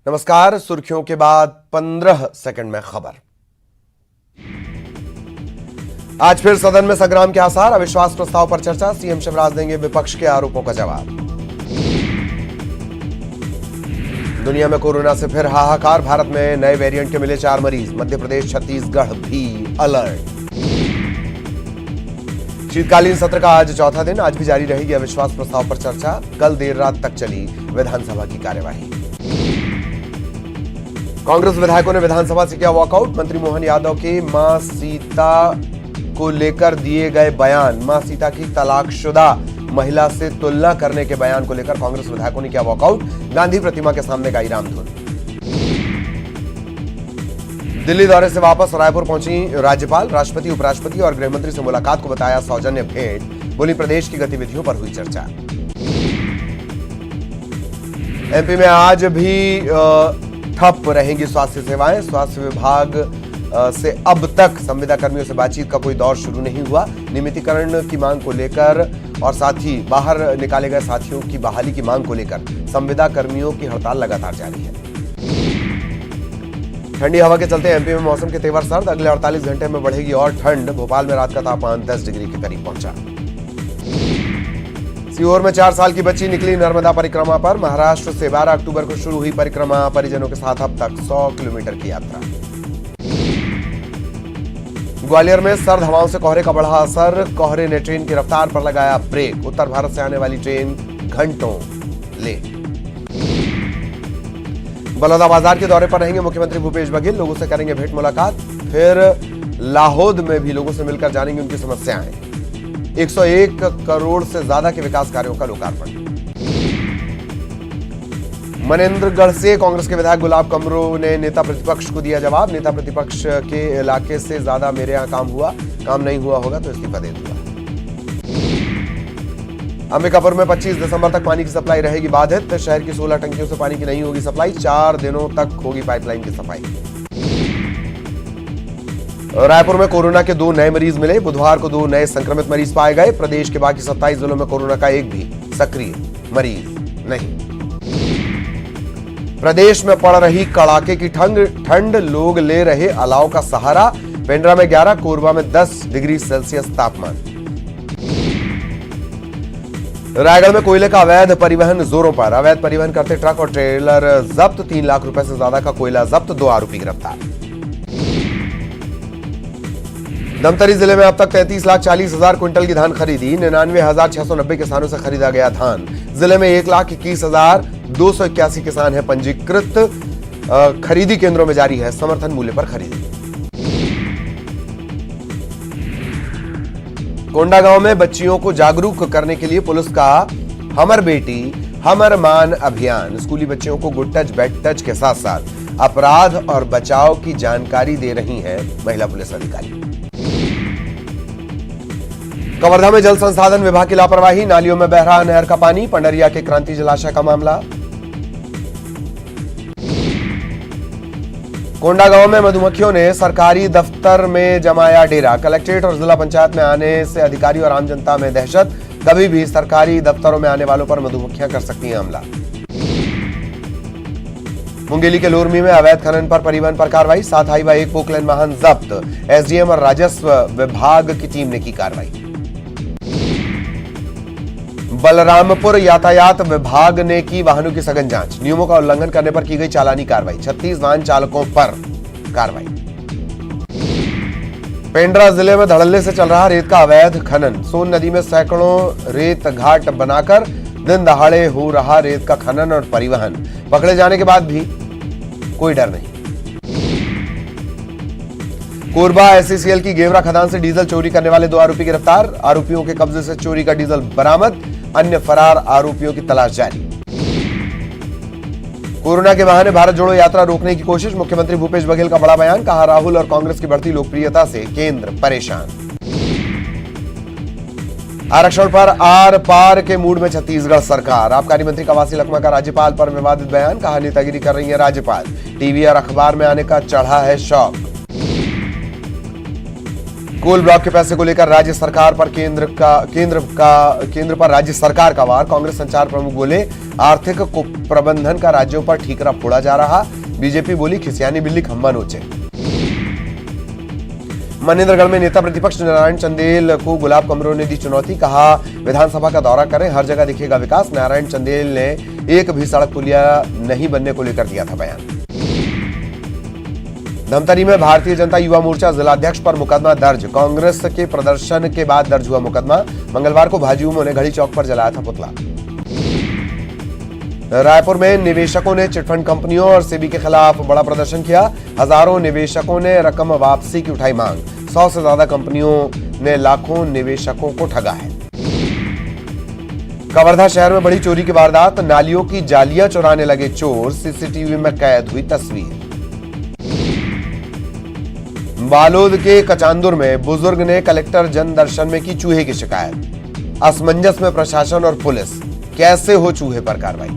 नमस्कार। सुर्खियों के बाद 15 सेकंड में खबर। आज फिर सदन में संग्राम के आसार। अविश्वास प्रस्ताव पर चर्चा। सीएम शिवराज देंगे विपक्ष के आरोपों का जवाब। दुनिया में कोरोना से फिर हाहाकार। भारत में नए वेरिएंट के मिले 4 मरीज। मध्य प्रदेश छत्तीसगढ़ भी अलर्ट। शीतकालीन सत्र का आज चौथा दिन। आज भी जारी रहेगी अविश्वास प्रस्ताव पर चर्चा। कल देर रात तक चली विधानसभा की कार्यवाही। कांग्रेस विधायकों ने विधानसभा से किया वॉकआउट। मंत्री मोहन यादव के मां सीता को लेकर दिए गए बयान, मां सीता की तलाकशुदा महिला से तुलना करने के बयान को लेकर कांग्रेस विधायकों ने किया वॉकआउट। गांधी प्रतिमा के सामने गाई रामधुन। दिल्ली दौरे से वापस रायपुर पहुंची राज्यपाल। राष्ट्रपति, उपराष्ट्रपति और गृहमंत्री से मुलाकात को बताया सौजन्य भेंट। बोली प्रदेश की गतिविधियों पर हुई चर्चा। एमपी में आज भी ठप रहेंगी स्वास्थ्य सेवाएं। स्वास्थ्य विभाग से अब तक संविदा कर्मियों से बातचीत का कोई दौर शुरू नहीं हुआ। नियमितीकरण की मांग को लेकर और साथ ही बाहर निकाले गए साथियों की बहाली की मांग को लेकर संविदा कर्मियों की हड़ताल लगातार जारी है। ठंडी हवा के चलते एमपी में मौसम के तेवर सर्द। अगले 48 घंटे में बढ़ेगी और ठंड। भोपाल में रात का तापमान 10 डिग्री के करीब पहुंचा। सीहोर में 4 साल की बच्ची निकली नर्मदा परिक्रमा पर। महाराष्ट्र से 12 अक्टूबर को शुरू हुई परिक्रमा। परिजनों के साथ अब तक 100 किलोमीटर की यात्रा। ग्वालियर में सर्द हवाओं से कोहरे का बढ़ा असर। कोहरे ने ट्रेन की रफ्तार पर लगाया ब्रेक। उत्तर भारत से आने वाली ट्रेन घंटों लेट। बलौदाबाजार के दौरे पर रहेंगे मुख्यमंत्री भूपेश बघेल। लोगों से करेंगे भेंट मुलाकात। फिर लाहौद में भी लोगों से मिलकर जानेंगे उनकी समस्याएं। 101 करोड़ से ज्यादा के विकास कार्यों का लोकार्पण। मनेंद्रगढ़ से कांग्रेस के विधायक गुलाब कमरो ने नेता प्रतिपक्ष को दिया जवाब। नेता प्रतिपक्ष के इलाके से ज्यादा मेरे यहां काम नहीं हुआ होगा तो इस्तीफा दे दूंगा। अंबिकापुर में 25 दिसंबर तक पानी की सप्लाई रहेगी बाधित। शहर की 16 टंकियों से पानी की नहीं होगी सप्लाई। 4 दिनों तक होगी पाइपलाइन की सफाई। रायपुर में कोरोना के 2 नए मरीज मिले। बुधवार को 2 नए संक्रमित मरीज पाए गए। प्रदेश के बाकी 27 जिलों में कोरोना का एक भी सक्रिय मरीज नहीं। प्रदेश में पड़ रही कड़ाके की ठंड। लोग ले रहे अलाव का सहारा। पेंड्रा में 11, कोरबा में 10 डिग्री सेल्सियस तापमान। रायगढ़ में कोयले का अवैध परिवहन जोरों पर। अवैध परिवहन करते ट्रक और ट्रेलर जब्त। 3 लाख रुपए से ज्यादा का कोयला जब्त। 2 आरोपी गिरफ्तार। धमतरी जिले में अब तक 33,40,000 क्विंटल की धान खरीदी। 99,690 किसानों से खरीदा गया धान। जिले में 1,21,281 किसान हैं पंजीकृत। खरीदी केंद्रों में जारी है समर्थन मूल्य पर खरीदी। कोंडागांव में बच्चियों को जागरूक करने के लिए पुलिस का हमर बेटी हमर मान अभियान। स्कूली बच्चियों को गुड टच बैड टच के साथ साथ अपराध और बचाव की जानकारी दे रही हैं महिला पुलिस अधिकारी। कवर्धा में जल संसाधन विभाग की लापरवाही। नालियों में बह रहा नहर का पानी। पंडरिया के क्रांति जलाशय का मामला। कोंडागांव में मधुमक्खियों ने सरकारी दफ्तर में जमाया डेरा। कलेक्ट्रेट और जिला पंचायत में आने से अधिकारी और आम जनता में दहशत। कभी भी सरकारी दफ्तरों में आने वालों पर मधुमक्खियां कर सकती हैं हमला। मुंगेली के लोरमी में अवैध खनन पर परिवहन पर कार्रवाई। 7 हाईवा 1 पोकलैंड वाहन जब्त। एसडीएम और राजस्व विभाग की टीम ने की कार्रवाई। बलरामपुर यातायात विभाग ने की वाहनों की सघन जांच। नियमों का उल्लंघन करने पर की गई चालानी कार्रवाई। 36 वाहन चालकों पर कार्रवाई। पेंड्रा जिले में धड़ल्ले से चल रहा रेत का अवैध खनन। सोन नदी में सैकड़ों रेत घाट बनाकर दिन दहाड़े हो रहा रेत का खनन और परिवहन। पकड़े जाने के बाद भी कोई डर नहीं। कोरबा एससीसीएल की गेवरा खदान से डीजल चोरी करने वाले 2 आरोपी गिरफ्तार। आरोपियों के कब्जे से चोरी का डीजल बरामद। अन्य फरार आरोपियों की तलाश जारी। कोरोना के बहाने भारत जोड़ो यात्रा रोकने की कोशिश। मुख्यमंत्री भूपेश बघेल का बड़ा बयान। कहा राहुल और कांग्रेस की बढ़ती लोकप्रियता से केंद्र परेशान। आरक्षण पर आर पार के मूड में छत्तीसगढ़ सरकार। आबकारी मंत्री कवासी लखमा का राज्यपाल पर विवादित बयान। कहा नेतागिरी कर रही है राज्यपाल। टीवी और अखबार में आने का चढ़ा है शौक। कोल ब्लॉक के पैसे को लेकर राज्य सरकार पर केंद्र पर राज्य सरकार का वार। कांग्रेस संचार प्रमुख बोले, आर्थिक कुप्रबंधन का राज्यों पर ठीकरा फोड़ा जा रहा। बीजेपी बोली, खिसियानी बिल्ली खंबा नोचे। मनेंद्रगढ़ में नेता प्रतिपक्ष नारायण चंदेल को गुलाब कमरों ने दी चुनौती। कहा, विधानसभा का दौरा करें, हर जगह दिखेगा विकास। नारायण चंदेल ने एक भी सड़क पुलिया नहीं बनने को लेकर दिया था बयान। धमतरी में भारतीय जनता युवा मोर्चा जिलाध्यक्ष पर मुकदमा दर्ज। कांग्रेस के प्रदर्शन के बाद दर्ज हुआ मुकदमा। मंगलवार को भाजयुमों ने घड़ी चौक पर जलाया था पुतला। रायपुर में निवेशकों ने चिटफंड कंपनियों और सेबी के खिलाफ बड़ा प्रदर्शन किया। हजारों निवेशकों ने रकम वापसी की उठाई मांग। 100 से ज्यादा कंपनियों ने लाखों निवेशकों को ठगा है। कवर्धा शहर में बड़ी चोरी की वारदात। नालियों की जालियां चुराने लगे चोर। सीसीटीवी में कैद हुई तस्वीर। बालोद के कचांदुर में बुजुर्ग ने कलेक्टर जन दर्शन में की चूहे की शिकायत। असमंजस में प्रशासन और पुलिस, कैसे हो चूहे पर कार्रवाई।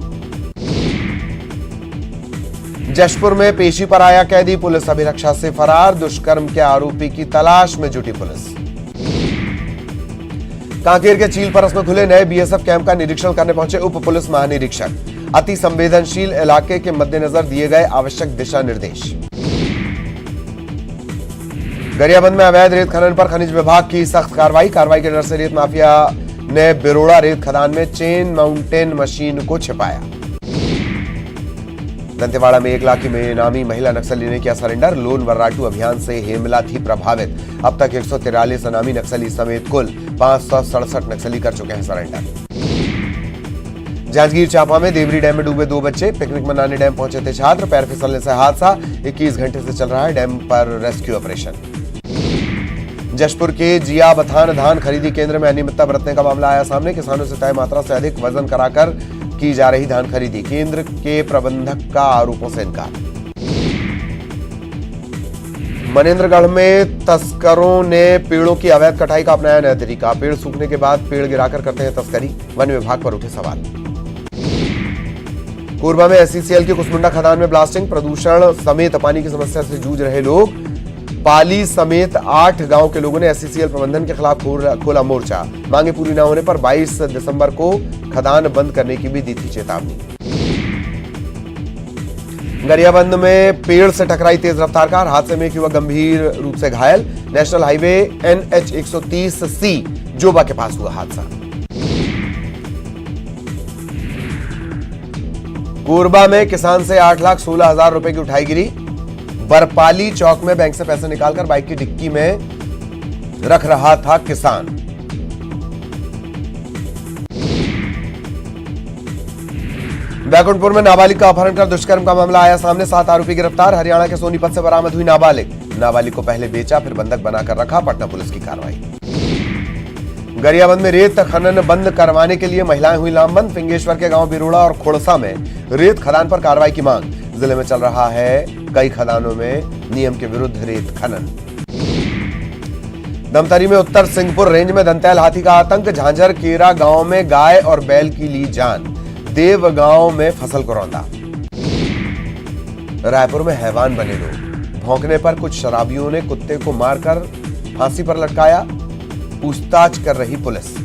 जशपुर में पेशी पर आया कैदी, पुलिस अभिरक्षा से फरार। दुष्कर्म के आरोपी की तलाश में जुटी पुलिस। कांकेर के चील परस में खुले नए बीएसएफ कैंप का निरीक्षण करने पहुंचे उप पुलिस महानिरीक्षक। अति संवेदनशील इलाके के मद्देनजर दिए गए आवश्यक दिशा निर्देश। गरियाबंद में अवैध रेत खनन पर खनिज विभाग की सख्त कार्रवाई के डर से रेत माफिया ने बिरोड़ा रेत खदान में चेन माउंटेन मशीन को छिपाया। दंतेवाड़ा में 1 लाख की इनामी महिला नक्सली ने किया सरेंडर। लोन वर्राटू अभियान से हेमला थी प्रभावित। अब तक 143 इनामी नक्सली समेत कुल 567 नक्सली कर चुके हैं सरेंडर। जांजगीर चांपा में देवरी डैम में डूबे 2 बच्चे। पिकनिक मनाने डैम पहुंचे थे छात्र, पैर फिसलने से हादसा। 21 घंटे से चल रहा है डैम पर रेस्क्यू ऑपरेशन। जशपुर के जिया बथान धान खरीदी केंद्र में अनियमितता बरतने का मामला आया सामने। किसानों से तय मात्रा से अधिक वजन कराकर की जा रही धान खरीदी। केंद्र के प्रबंधक का आरोपों से इनकार। मनेंद्रगढ़ में तस्करों ने पेड़ों की अवैध कटाई का अपनाया नया तरीका। पेड़ सूखने के बाद पेड़ गिराकर करते हैं तस्करी। वन विभाग पर उठे सवाल। कोरबा में एसईसीएल की कुसमुंडा खदान में ब्लास्टिंग। प्रदूषण समेत पानी की समस्या से जूझ रहे लोग। पाली समेत 8 गांव के लोगों ने एसईसीएल प्रबंधन के खिलाफ खोला मोर्चा। मांगे पूरी न होने पर 22 दिसंबर को खदान बंद करने की भी दी थी चेतावनी। गरियाबंद में पेड़ से टकराई तेज रफ्तार कार। हादसे में एक युवक गंभीर रूप से घायल। National highway NH 130C Joba के पास हुआ हादसा। कोरबा में किसान से 8,16,000 रुपए की उठाई गिरी। बरपाली चौक में बैंक से पैसे निकालकर बाइक की डिक्की में रख रहा था किसान। बैकुंठपुर में नाबालिग का अपहरण कर दुष्कर्म का मामला आया सामने। 7 आरोपी गिरफ्तार। हरियाणा के सोनीपत से बरामद हुई नाबालिग को पहले बेचा फिर बंधक बनाकर रखा। पटना पुलिस की कार्रवाई। गरियाबंद में रेत खनन बंद करवाने के लिए महिलाएं हुई लामबंद। फिंगेश्वर के गांव बिरोड़ा और खोड़सा में रेत खदान पर कार्रवाई की मांग। जिले में चल रहा है कई खदानों में नियम के विरुद्ध रेत खनन। धमतरी में उत्तर सिंहपुर रेंज में दंतैल हाथी का आतंक। झांझर केरा गांव में गाय और बैल की ली जान। देव गांव में फसल को रौंदा। रायपुर में हैवान बने लोग। भौंकने पर कुछ शराबियों ने कुत्ते को मारकर फांसी पर लटकाया। पूछताछ कर रही पुलिस।